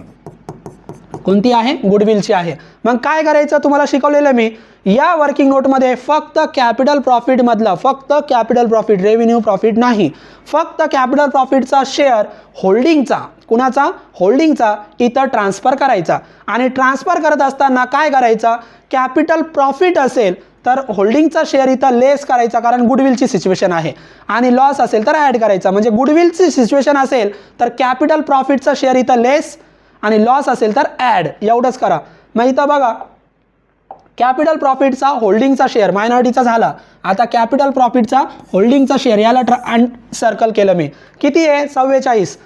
कोणती आहे? गुडविलची आहे. मग काय करायचं तुम्हाला शिकवलेलं मी. या वर्किंग नोटमध्ये फक्त कॅपिटल प्रॉफिटमधला, फक्त कॅपिटल प्रॉफिट, रेव्हेन्यू प्रॉफिट नाही, फक्त कॅपिटल प्रॉफिटचा शेअर होल्डिंगचा, कुणाचा? होल्डिंगचा इथं ट्रान्सफर करायचा. आणि ट्रान्सफर करत असताना काय करायचा? कॅपिटल प्रॉफिट असेल तर होल्डिंगचा शेअर इथं लेस करायचा, कारण गुडविलची सिच्युएशन आहे. आणि लॉस असेल तर ॲड करायचा. म्हणजे गुडविलची सिच्युएशन असेल तर कॅपिटल प्रॉफिटचा शेअर इथं लेस आणि लॉस असेल तर ॲड, एवढंच करा. मग इथं बघा, कॅपिटल प्रॉफिटचा होल्डिंगचा शेअर मायनॉरिटीचा झाला. आता कॅपिटल प्रॉफिटचा होल्डिंगचा शेअर याला सर्कल केलं मी. किती आहे? 44.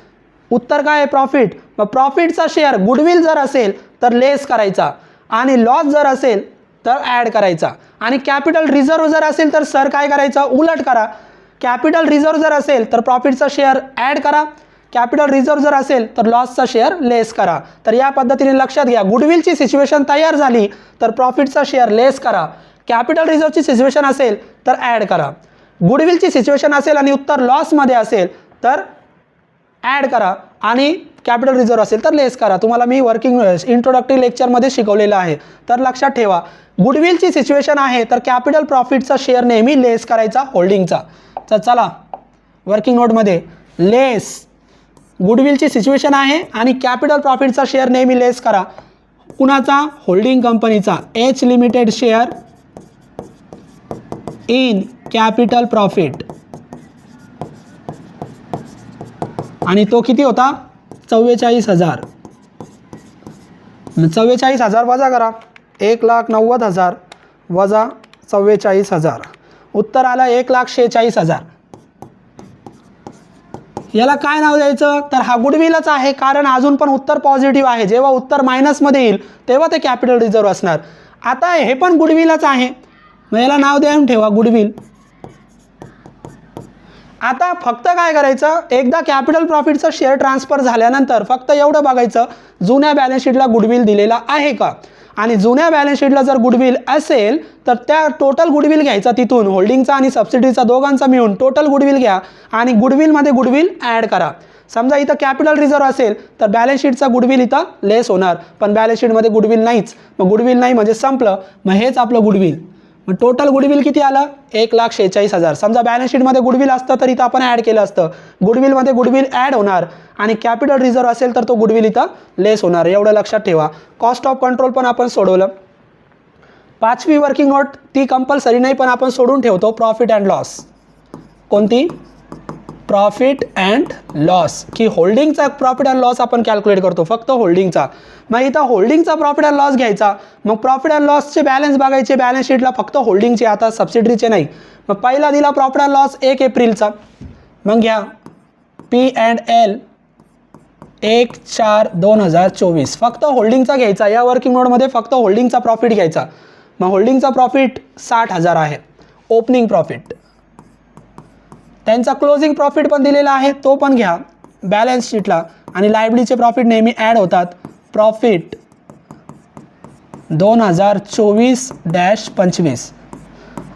उत्तर काय आहे? प्रॉफिट. मग प्रॉफिटचा शेअर गुडविल जर असेल तर लेस करायचा आणि लॉस जर असेल तर ॲड करायचा. आणि कॅपिटल रिझर्व्ह जर असेल तर सर काय करायचं? उलट करा. कॅपिटल रिझर्व्ह जर असेल तर प्रॉफिटचा शेअर ॲड करा. कॅपिटल रिझर्व्ह जर असेल तर लॉसचा शेअर लेस करा. तर या पद्धतीने लक्षात घ्या, गुडविलची सिच्युएशन तयार झाली तर प्रॉफिटचा शेअर लेस करा. कॅपिटल रिझर्व्हची सिच्युएशन असेल तर ॲड करा. गुडविलची सिच्युएशन असेल आणि उत्तर लॉसमध्ये असेल तर ॲड करा. आणि कॅपिटल रिझर्व्ह असेल तर लेस करा. तुम्हाला मी वर्किंग इंट्रोडक्टरी लेक्चरमध्ये शिकवलेलं आहे. तर लक्षात ठेवा, गुडविलची सिच्युएशन आहे तर कॅपिटल प्रॉफिटचा शेअर नेहमी लेस करायचा होल्डिंगचा. तर चला वर्किंग नोटमध्ये लेस गुडविलची सिच्युएशन आहे आणि कॅपिटल प्रॉफिटचा शेअर नेहमी लेस करा. कुणाचा? होल्डिंग कंपनीचा. H limited share in capital profit. आणि तो किती होता? 44,000. 44,000 वजा करा. 1,90,000 वजा 44,000. उत्तर आलं 1,46,000. याला काय नाव द्यायचं तर हा गुडविलच आहे, कारण अजून पण उत्तर पॉझिटिव्ह आहे. जेव्हा उत्तर मायनसमध्ये येईल तेव्हा ते कॅपिटल रिझर्व्ह असणार. आता हे पण गुडविलच आहे, मग याला नाव देऊन ठेवा गुडविल. आता फक्त काय करायचं, एकदा कॅपिटल प्रॉफिटचं शेअर ट्रान्सफर झाल्यानंतर फक्त एवढं बघायचं जुन्या बॅलन्स शीटला गुडविल दिलेला आहे का, आणि जुन्या बॅलन्स शीटला जर गुडविल असेल तर त्या टोटल गुडविल घ्यायचा, तिथून होल्डिंगचा आणि सबसिडीचा दोघांचा मिळून टोटल गुडविल घ्या आणि गुडविलमध्ये गुडविल ॲड करा. समजा इथं कॅपिटल रिझर्व्ह असेल तर बॅलन्स शीटचा गुडविल इथं लेस होणार, पण बॅलन्स शीटमध्ये गुडविल नाहीच, मग गुडविल नाही म्हणजे संपलं, मग हेच आपलं गुडविल. मग टोटल गुडविल किती आलं 1,46,000. समजा बॅलन्स शीटमध्ये गुडविल असतं तर इथं आपण ॲड केलं असतं, गुडविलमध्ये गुडविल ॲड होणार आणि कॅपिटल रिझर्व्ह असेल तर तो गुडविल इथं लेस होणार, एवढं लक्षात ठेवा. कॉस्ट ऑफ कंट्रोल पण आपण सोडवलं. 5वी वर्किंग नोट ती कंपल्सरी नाही, पण आपण सोडून ठेवतो. प्रॉफिट अँड लॉस, कोणती प्रॉफिट अँड लॉस, की होल्डिंगचा प्रॉफिट अँड लॉस आपण कॅल्क्युलेट करतो, फक्त होल्डिंगचा. मग इथं होल्डिंगचा प्रॉफिट अँड लॉस घ्यायचा, मग प्रॉफिट अँड लॉसचे बॅलन्स बघायचे बॅलन्स शीटला, फक्त होल्डिंगचे, आता सबसिडरीचे नाही. मग पहिला दिला प्रॉफिट अँड लॉस 1 एप्रिलचा, मग घ्या P&L 1/4/2024, फक्त होल्डिंगचा घ्यायचा. या वर्किंग नोटमध्ये फक्त होल्डिंगचा प्रॉफिट घ्यायचा. मग होल्डिंगचा प्रॉफिट 60,000 आहे ओपनिंग प्रॉफिट. त्यांचा क्लोजिंग प्रॉफिट पण दिलेला आहे, तो पण घ्या बॅलन्स शीटला. आणि लायबिलिटीचे प्रॉफिट नेहमी ॲड होतात. प्रॉफिट 2024-25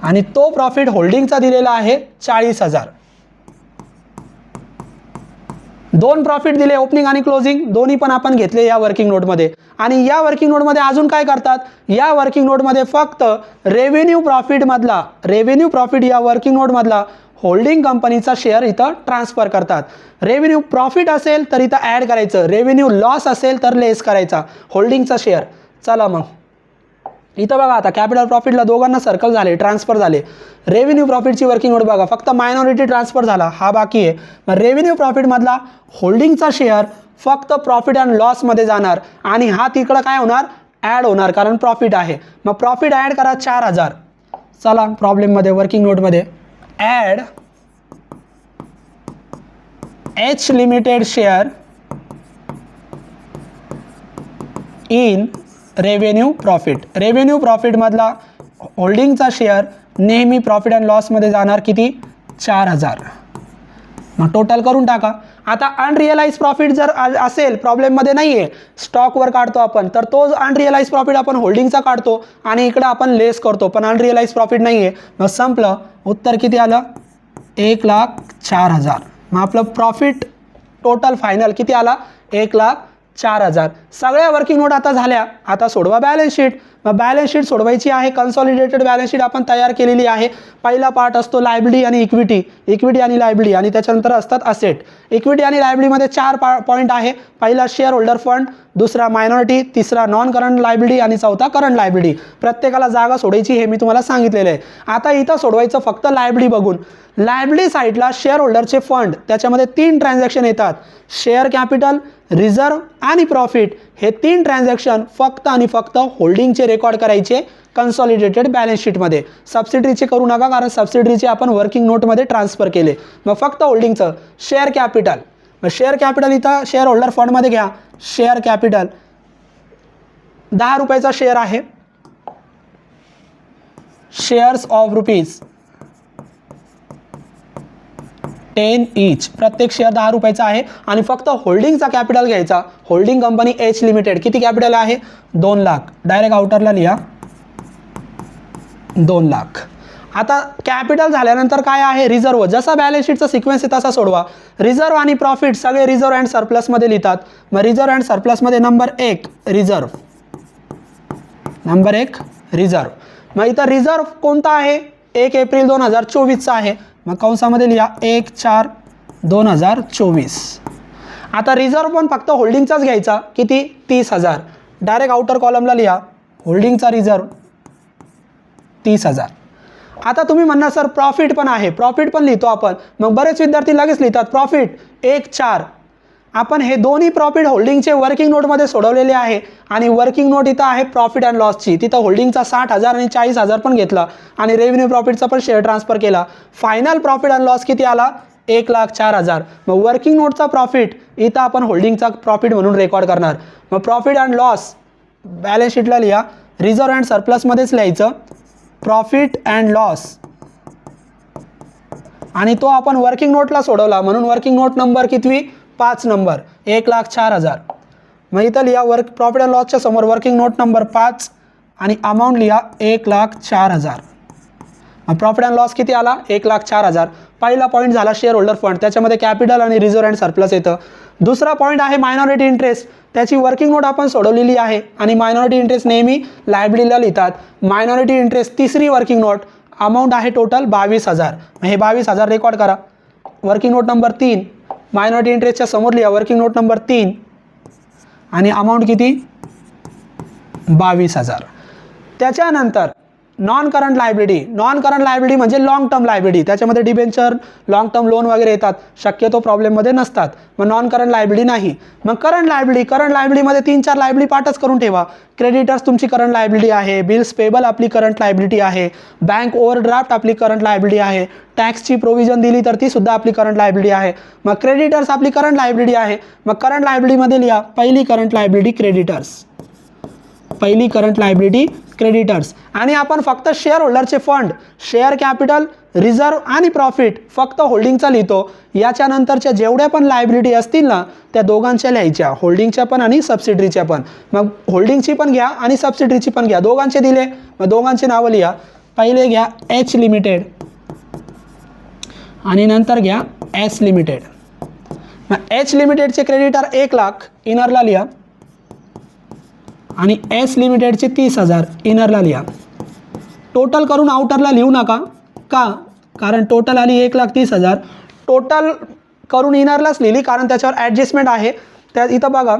आणि तो प्रॉफिट होल्डिंगचा दिलेला आहे 40,000. 2 प्रॉफिट दिले, ओपनिंग आणि क्लोजिंग, दोन्ही पण आपण घेतले या वर्किंग नोटमध्ये. आणि या वर्किंग नोटमध्ये अजून काय करतात, या वर्किंग नोटमध्ये फक्त रेव्हेन्यू प्रॉफिटमधला, रेव्हेन्यू प्रॉफिट या वर्किंग नोटमधला होल्डिंग कंपनीचा शेअर इथं ट्रान्सफर करतात. रेव्हेन्यू प्रॉफिट असेल तर इथं ॲड करायचं, रेव्हेन्यू लॉस असेल तर लेस करायचा होल्डिंगचा शेअर. चला मग इथं बघा, आता कॅपिटल प्रॉफिटला दोघांना सर्कल झाले, ट्रान्सफर झाले. रेव्हेन्यू प्रॉफिटची वर्किंग नोट बघा, फक्त मायनॉरिटी ट्रान्सफर झाला, हा बाकी आहे. मग रेव्हेन्यू प्रॉफिटमधला होल्डिंगचा शेअर फक्त प्रॉफिट अँड लॉसमध्ये जाणार आणि हा तिकडं काय होणार ॲड होणार, कारण प्रॉफिट आहे. मग प्रॉफिट ॲड करा 4,000. चला प्रॉब्लेममध्ये वर्किंग नोटमध्ये add H limited share in revenue profit. Revenue प्रॉफिटमधला होल्डिंगचा शेअर नेहमी प्रॉफिट अँड लॉसमध्ये जाणार, किती 4,000. मग टोटल करून टाका. आता अनरिअलाइज प्रॉफिट जर असेल, प्रॉब्लेममध्ये नाही आहे, स्टॉकवर काढतो आपण, तर तो अनरिअलाइज प्रॉफिट आपण होल्डिंगचा काढतो आणि इकडं आपण लेस करतो, पण अनरिअलाइज प्रॉफिट नाही आहे. मग संपलं. उत्तर किती आलं 1,04,000. मग आपलं प्रॉफिट टोटल फायनल किती आला 1,04,000. सगळ्या वर्किंग नोट आता झाल्या. आता सोडवा बॅलन्स शीट. मग बॅलन्स शीट सोडवायची आहे. कन्सॉलिडेटेड बॅलन्स शीट आपण तयार केलेली आहे. पहिला पार्ट असतो लायबिलिटी आणि इक्विटी, इक्विटी आणि लायबिलिटी, आणि त्याच्यानंतर असतात असेट. इक्विटी आणि लायबिलिटीमध्ये 4 पॉईंट आहे. पहिला शेअर होल्डर फंड, दुसरा मायनॉरिटी, तिसरा नॉन करंट लायबिलिटी आणि चौथा करंट लायबिलिटी. प्रत्येकाला जागा सोडायची हे मी तुम्हाला सांगितलेलं आहे. आता इथं सोडवायचं फक्त लायबिलिटी बघून. लायबिलिटी साईडला शेअर होल्डरचे फंड, त्याच्यामध्ये 3 ट्रान्झॅक्शन येतात, शेअर कॅपिटल, रिझर्व आणि प्रॉफिट. हे 3 ट्रान्झॅक्शन फक्त आणि फक्त होल्डिंगचे रेकॉर्ड करायचे कन्सॉलिडेटेड बॅलन्स शीटमध्ये. सबसिडरीचे करू नका, कारण सबसिडरीचे आपण वर्किंग नोटमध्ये ट्रान्सफर केले. मग फक्त होल्डिंगचं शेअर कॅपिटल. मग शेअर कॅपिटल इथं शेअर होल्डर फंडमध्ये घ्या. शेअर कॅपिटल 10 रुपयाचा शेअर आहे. Shares of rupees 10 each. प्रत्येक शेअर 10 रुपयाचा आहे आणि फक्त होल्डिंगचा कॅपिटल घ्यायचा. होल्डिंग कंपनी H लिमिटेड किती कॅपिटल आहे 2 लाख. डायरेक्ट आउटरला लिहा 2 लाख. आता कॅपिटल झाल्यानंतर काय आहे रिझर्व. जसा बॅलन्स शीटचा सिक्वेन्स आहे तसा सोडवा. रिझर्व आणि प्रॉफिट सगळे रिझर्व अँड सरप्लसमध्ये लिहितात. मग रिझर्व अँड सरप्लसमध्ये नंबर 1 रिझर्व, नंबर 1 रिझर्व. मग इथं रिझर्व कोणता आहे 1 एप्रिल 2024चा आहे. मग कंसामध्ये लिहा 1/4/2024. आता रिझर्व पण फक्त होल्डिंगचाच घ्यायचा, किती 30,000. डायरेक्ट आउटर कॉलमला लिहा होल्डिंगचा रिझर्व 30,000. आता तुम्ही म्हणणार सर प्रॉफिट पण आहे, प्रॉफिट पण लिहितो आपण. मग बरेच विद्यार्थी लगेच लिहितात प्रॉफिट 1/4. आपण हे दोन्ही प्रॉफिट होल्डिंगचे वर्किंग नोटमध्ये सोडवलेले आहे आणि वर्किंग नोट इथं आहे प्रॉफिट अँड लॉसची. तिथं होल्डिंगचा 60,000 आणि 40,000 पण घेतला आणि रेव्हेन्यू प्रॉफिटचा पण शेअर ट्रान्सफर केला. फायनल प्रॉफिट अँड लॉस किती आला 1,04,000. मग वर्किंग नोटचा प्रॉफिट इथं आपण होल्डिंगचा प्रॉफिट म्हणून रेकॉर्ड करणार. मग प्रॉफिट अँड लॉस बॅलन्स शीटला लिहा, रिझर्व्ह अँड सरप्लसमध्येच लिहायचं प्रॉफिट अँड लॉस, आणि तो आपण वर्किंग नोटला सोडवला म्हणून वर्किंग नोट नंबर कितवी 5 नंबर 1,04,000. मग इथं लिहा प्रॉफिट अँड लॉसच्या समोर वर्किंग नोट नंबर 5 आणि अमाऊंट लिहा 1,04,000. मग प्रॉफिट अँड लॉस किती आला 1,04,000. पहिला पॉईंट झाला शेअर होल्डर फंड, त्याच्यामध्ये कॅपिटल आणि रिझर्व्ह अँड सरप्लस येतं. दुसरा पॉईंट आहे मायनॉरिटी इंटरेस्ट, त्याची वर्किंग नोट आपण सोडवलेली आहे आणि मायनॉरिटी इंटरेस्ट नेहमी लायबिलिटीला लिहितात. मायनॉरिटी इंटरेस्ट तिसरी वर्किंग नोट, अमाऊंट आहे टोटल 22,000. हे 22,000 रेकॉर्ड करा. वर्किंग नोट नंबर 3 मायनॉरिटी इंटरेस्टच्या समोर लिहा वर्किंग नोट नंबर 3 आणि अमाऊंट किती 22,000. त्याच्यानंतर non current liability. Non current liability म्हणजे लॉंग टर्म लायबिलिटी, त्याच्यामध्ये डिबेंचर लॉंग टर्म लोन वगैरे येतात, शक्यतो प्रॉब्लेममध्ये नसतात. मग नॉन करंट लायबिलिटी नाही. मग करंट लायबिलिटीमध्ये 3-4 लायबिलिटी पार्टच करून ठेवा. क्रेडिटर्स तुमची करंट लायबिलिटी आहे, बिल्स पेबल आपली करंट लायबिलिटी आहे, बँक ओव्हरड्राफ्ट आपली करंट लायबिलिटी आहे, टॅक्सची प्रोव्हिजन दिली तर ती सुद्धा आपली करंट लायबिलिटी आहे. मग क्रेडिटर्स आपली करंट लायबिलिटी आहे. मग करंट लायबिलिटीमध्ये लिहा पहिली करंट लायबिलिटी क्रेडिटर्स, पहिली करंट लायबिलिटी क्रेडिटर्स. आणि आपण फक्त शेअर होल्डरचे फंड, शेअर कॅपिटल, रिझर्व्ह आणि प्रॉफिट फक्त होल्डिंगचा लिहितो. याच्यानंतरच्या जेवढ्या पण लायबिलिटी असतील ना त्या दोघांच्या लिहायच्या, होल्डिंगच्या पण आणि सबसिडरीच्या पण. मग होल्डिंगची पण घ्या आणि सबसिडरीची पण घ्या, दोघांचे दिले. मग दोघांचे नावं लिहा. पहिले घ्या एच लिमिटेड आणि नंतर घ्या एस लिमिटेड. मग एच लिमिटेडचे क्रेडिटर 1,00,000 इनरला लिहा आणि एस लिमिटेडचे 30,000 इनरला लिहा. टोटल करून आउटरला लिहू नका, का कारण टोटल आली 1,30,000. टोटल करून इनरलाच लिहिली कारण त्याच्यावर ॲडजस्टमेंट आहे. त्यात इथं बघा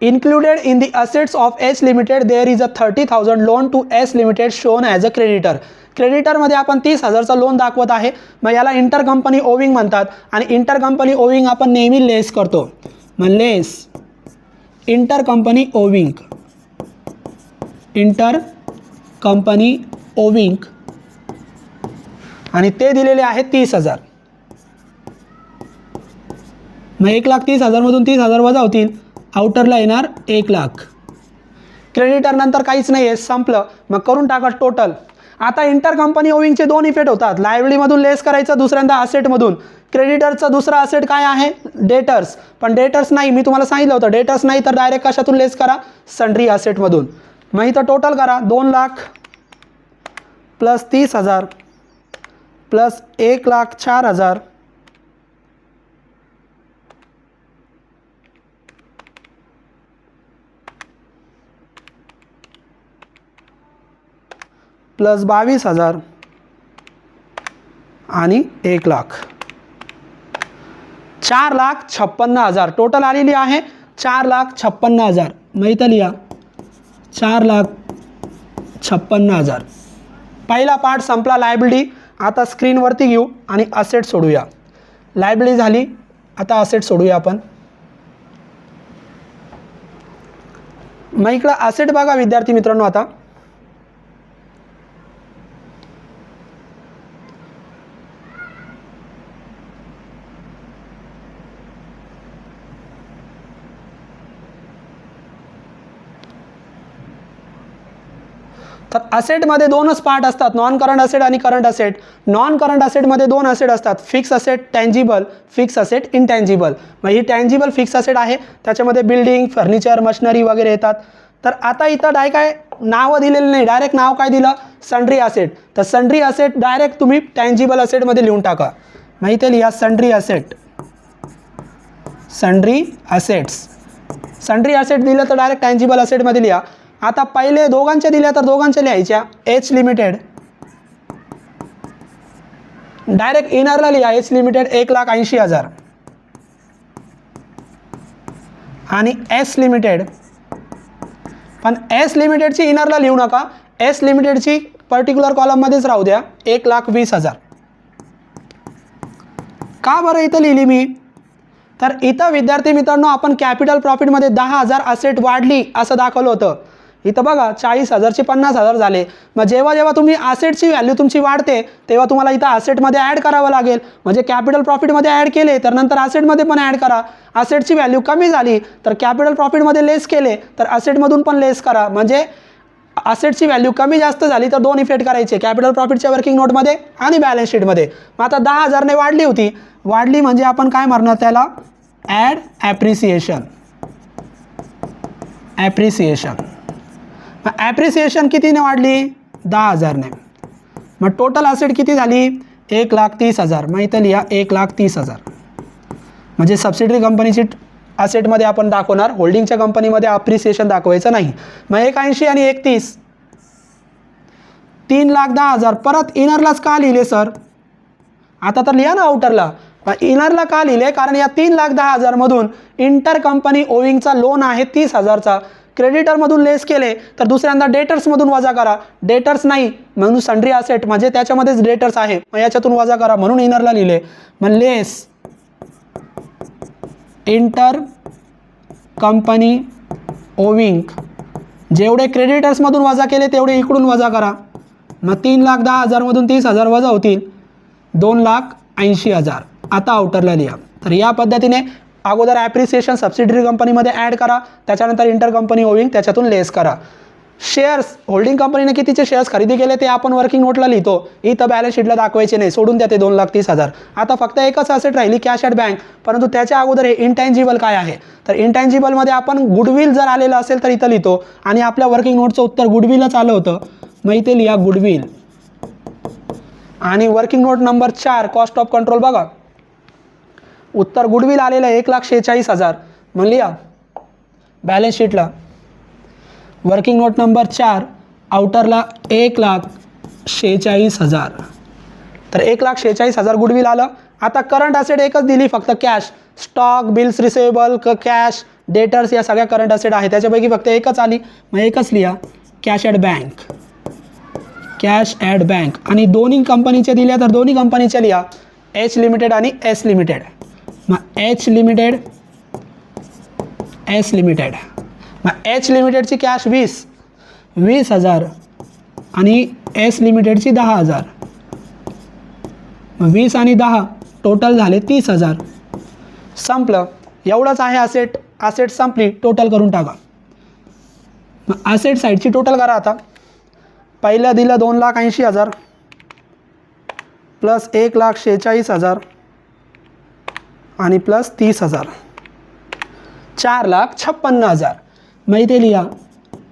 included in the assets of H limited there is a 30,000 loan to S limited shown as a creditor. क्रेडिटरमध्ये आपण 30,000चा लोन दाखवत आहे. मग याला इंटर कंपनी ओविंग म्हणतात आणि इंटर कंपनी ओविंग आपण नेहमी लेस करतो. मग less inter company owing, inter company owing आणि ते दिलेले आहे 30,000. मग 1,30,000 मधून 30,000 वजा होतील, आउटरला येणार 1,00,000. क्रेडिटर नंतर काहीच नाही आहे, संपलं. मग करून टाका टोटल. आता इंटर कंपनी ओविंगचे 2 इफेक्ट होतात, लायबिलिटीमधून लेस करायचं, दुसऱ्यांदा असेटमधून. क्रेडिटरचा दुसरा असेट काय आहे डेटर्स, पण डेटर्स नाही, मी तुम्हाला सांगितलं होतं डेटर्स नाही तर डायरेक्ट कशातून लेस करा सन्ड्री असेटमधून. मग इथं टोटल करा 2,00,000 प्लस 30,000 प्लस 1,04,000 प्लस 22,000 आणि 1,00,000, 4,56,000 टोटल आलेली आहे. 4,56,000. मग इथं लिहा 4,56,000. पहिला पार्ट संपला लायबिलिटी. आता स्क्रीनवरती घेऊ आणि असेट सोडूया. लायबिलिटी झाली, आता असेट सोडूया आपण. मग इकडं असेट बघा विद्यार्थी मित्रांनो. आता तर असेटमध्ये 2च पार्ट असतात, नॉन करंट असेट आणि करंट असेट. नॉन करंट असेटमध्ये 2 असेट असतात, fix asset tangible, fix asset intangible. मग ही टँजिबल फिक्स असेट आहे, त्याच्यामध्ये बिल्डिंग, फर्निचर, मशिनरी वगैरे येतात. तर आता इथं काय नावं दिलेलं नाही, डायरेक्ट नाव काय दिलं सन्ड्री असेट. तर सन्ड्री असेट डायरेक्ट तुम्ही टँजिबल असेटमध्ये लिहून टाका. मग इथे लिहा sundry asset, sundry assets. Sundry asset दिलं तर डायरेक्ट टँजिबल असेटमध्ये लिहा. आता पहिले दोघांच्या दिल्या तर दोघांच्या लिहायच्या. एच लिमिटेड डायरेक्ट इनरला लिहा, एच लिमिटेड 1,80,000 आणि एस लिमिटेड, पण एस लिमिटेडची इनरला लिहू नका, एस लिमिटेडची पर्टिक्युलर कॉलममध्येच राहू द्या 1,20,000. का बरं इथं लिहिली मी, तर इथं विद्यार्थी मित्रांनो आपण कॅपिटल प्रॉफिटमध्ये 10,000 असेट वाढली असं दाखवलं होतं. इथं बघा 40,000चे 50,000 झाले. मग जेव्हा जेव्हा तुम्ही ॲसेटची व्हॅल्यू तुमची वाढते तेव्हा तुम्हाला इथं ॲसेटमध्ये ॲड करावं लागेल. म्हणजे कॅपिटल प्रॉफिटमध्ये ॲड केले तर नंतर ॲसेटमध्ये पण ॲड करा. ॲसेटची व्हॅल्यू कमी झाली तर कॅपिटल प्रॉफिटमध्ये लेस केले तर ॲसेटमधून पण लेस करा. म्हणजे ॲसेटची व्हॅल्यू कमी जास्त झाली तर दोन इफेक्ट करायचे, कॅपिटल प्रॉफिटच्या वर्किंग नोटमध्ये आणि बॅलन्स शीटमध्ये. मग आता 10,000ने वाढली होती, वाढली म्हणजे आपण काय मारणार त्याला, ॲड ॲप्रिसिएशन. मग ॲप्रिसिएशन कितीने वाढली, 10,000ने. मग टोटल ॲसेट किती झाली, 1,30,000. मग इथं लिहा 1,30,000. म्हणजे सबसिडरी कंपनीची ॲसेटमध्ये आपण दाखवणार, होल्डिंगच्या कंपनीमध्ये ॲप्रिसिएशन दाखवायचं नाही. मग 180 आणि 31, 3,10,000. परत इनरलाच का लिहिले सर, आता तर लिहा ना आउटरला. इनरला का लिहिले, कारण या 3,10,000 मधून इंटर कंपनी ओविंगचा लोन आहे 30,000चा. क्रेडिटरमधून लेस केले तर दुसऱ्यांदा डेटर्समधून वजा करा. डेटर्स नाही म्हणून सन्ड्री ॲसेट म्हणजे त्याच्यामध्येच डेटर्स आहे, मग याच्यातून वजा करा म्हणून इनरला लिहिले. मग लेस इंटर कंपनी ओविंग, जेवढे क्रेडिटर्समधून वजा केले तेवढे इकडून वजा करा. मग 3,10,000 मधून 30,000 वजा होतील, 2,80,000. आता आउटरला लिहा. तर या पद्धतीने अगोदर ॲप्रिसिएशन सबसिडरी कंपनीमध्ये ॲड करा, त्याच्यानंतर इंटर कंपनी ओविंग त्याच्यातून लेस करा. शेअर्स, होल्डिंग कंपनीने कितीचे शेअर्स खरेदी केले ते आपण वर्किंग नोटला लिहितो, इथं बॅलन्स शीटला दाखवायचे नाही, सोडून द्या ते 2,30,000. आता फक्त एकच ॲसेट राहिली, कॅश ॲट बँक. परंतु त्याच्या अगोदर हे इंटँजिबल काय आहे, तर इंटँजिबलमध्ये आपण गुडविल जर आलेलं असेल तर इथं लिहितो, आणि आपल्या वर्किंग नोटचं उत्तर गुडविलच आलं होतं. मग इथे लिहा गुडविल. आणि working note number 4 cost of control बघा, उत्तर गुडविल आलेलं आहे 1,46,000. मग लिहा बॅलन्स शीटला वर्किंग नोट नंबर 4 आउटरला 1,46,000. तर 1,46,000 गुडविल आलं. आता करंट ॲसेट एकच दिली फक्त, cash. Stock, bills receivable, cash, debtors या सगळ्या करंट ॲसेट आहे, त्याच्यापैकी फक्त एकच आली. मग एकच लिहा cash at bank. Cash at bank. आणि दोन्ही कंपनीचे दिल्या तर दोन्ही कंपनीच्या लिहा, एच लिमिटेड आणि एस लिमिटेड. मग एच लिमिटेड, एस लिमिटेड. मग एच लिमिटेडची कॅश 20,000 आणि एस लिमिटेडची 10,000. मग 20 आणि 10 टोटल झाले 30,000. संपलं, एवढंच आहे ॲसेट. ॲसेट संपली, टोटल करून टाका. मग ॲसेट साईडची टोटल करा. आता पहिलं दिलं 2,80,000 प्लस 1,46,000 आणि प्लस 30,000, 4,56,000. मग इथे लिहा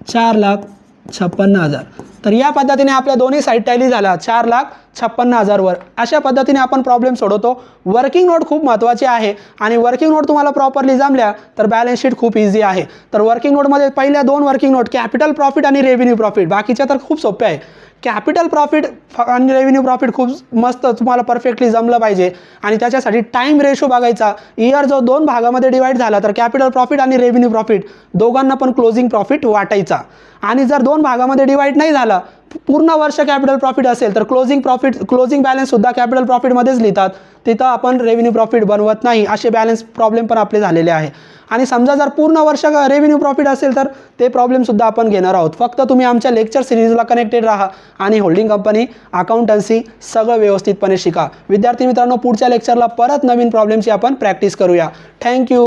4,56,000. तर या पद्धतीने आपल्या दोन्ही साईड टॅली झाला 4,56,000 वर. अशा पद्धतीने आपण प्रॉब्लेम सोडवतो. वर्किंग नोट खूप महत्त्वाची आहे, आणि वर्किंग नोट तुम्हाला प्रॉपरली जमल्या तर बॅलन्स शीट खूप इझी आहे. तर वर्किंग नोटमध्ये पहिल्या 2 वर्किंग नोट, कॅपिटल प्रॉफिट आणि रेव्हेन्यू प्रॉफिट. बाकीच्या तर खूप सोप्या आहे. कॅपिटल प्रॉफिट आणि रेव्हेन्यू प्रॉफिट खूप मस्त तुम्हाला परफेक्टली जमलं पाहिजे, आणि त्याच्यासाठी टाईम रेशो बघायचा. इयर जो 2 भागामध्ये डिवाईड झाला तर कॅपिटल प्रॉफिट आणि रेव्हेन्यू प्रॉफिट दोघांना पण क्लोजिंग प्रॉफिट वाटायचा. आणि जर 2 भागामध्ये डिवाईड नाही झाला, पूर्ण वर्ष कॅपिटल प्रॉफिट असेल तर क्लोजिंग बॅलन्ससुद्धा कॅपिटल प्रॉफिटमध्येच लिहितात, तिथं आपण रेव्हेन्यू प्रॉफिट बनवत नाही. असे बॅलन्स प्रॉब्लेम पण आपले झालेले आहे. आणि समजा जर पूर्ण वर्ष रेव्हेन्यू प्रॉफिट असेल तर ते प्रॉब्लेमसुद्धा आपण घेणार आहोत. फक्त तुम्ही आमच्या लेक्चर सिरीजला कनेक्टेड राहा आणि होल्डिंग कंपनी, अकाउंटन्सी सगळं व्यवस्थितपणे शिका. विद्यार्थी मित्रांनो, पुढच्या लेक्चरला परत नवीन प्रॉब्लेमची आपण प्रॅक्टिस करूया. थँक्यू.